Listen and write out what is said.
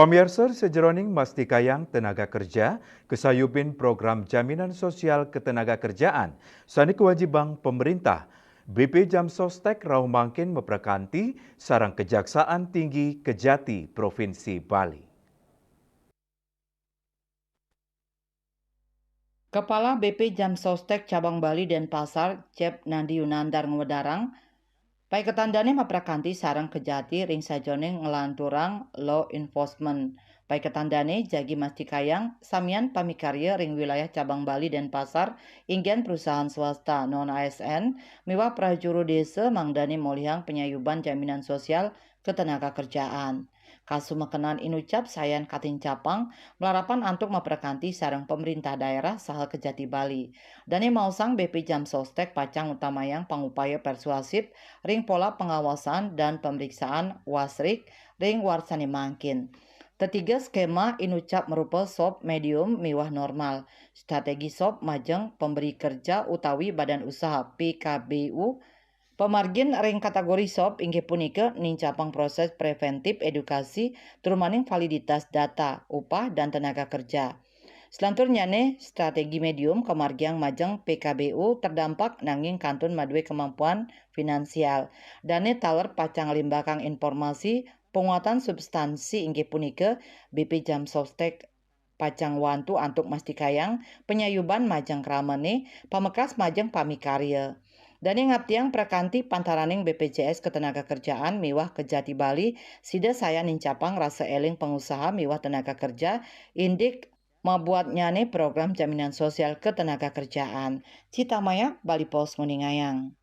Pamirsa sejeroning mastikayang tenaga kerja, kesayubin program jaminan sosial ketenaga kerjaan, sani kewajiban pemerintah. BP Jam Sostek rau mangkin memperkanti sarang Kejaksaan Tinggi Kejati Provinsi Bali. Kepala BP Jam Sostek Cabang Bali Denpasar, Cep Nandi Yunandar Ngewedarang, pai ketandane maprakanti sarang kejati ring sajoning ngelanturang law enforcement. Pai ketandane jagi mastikayang samian pamikarya ring wilayah cabang Bali Denpasar inggian perusahaan swasta non ASN miwa prajuru desa mangdani molihang penyayuban jaminan sosial ketenaga kerjaan. Kasumekenan inucap sayan kating capang melarapan antuk maprakanti sarang pemerintah daerah sahal kejati Bali. Dani mausang BP Jam Sostek pacang utamayang pangupaya persuasif ring pola pengawasan dan pemeriksaan wasrik ring warsani mangkin. Ketiga skema inucap merupa sop medium miwah normal. Strategi sop majeng pemberi kerja utawi badan usaha PKBU pemargin ring kategori sop inggih punika nincapang proses preventif edukasi terumaning validitas data upah dan tenaga kerja. Selanturnya strategi medium kemargiang majeng PKBU terdampak nanging kantun madue kemampuan finansial. Dane taler pacang limbakang informasi penguatan substansi inggih punika BP Jam Sostek pacang wantu antuk mastikayang penyayuban majeng kramene pamekas majeng pamikarya. Dani ngaptiang prakanti pantaraning BPJS Ketenaga Kerjaan miwah Kejati Bali sida saya nincapang rasa eling pengusaha miwah tenaga kerja indik membuatnya program jaminan sosial ketenaga kerjaan. Cita Maya, Bali Pos Nguningayang.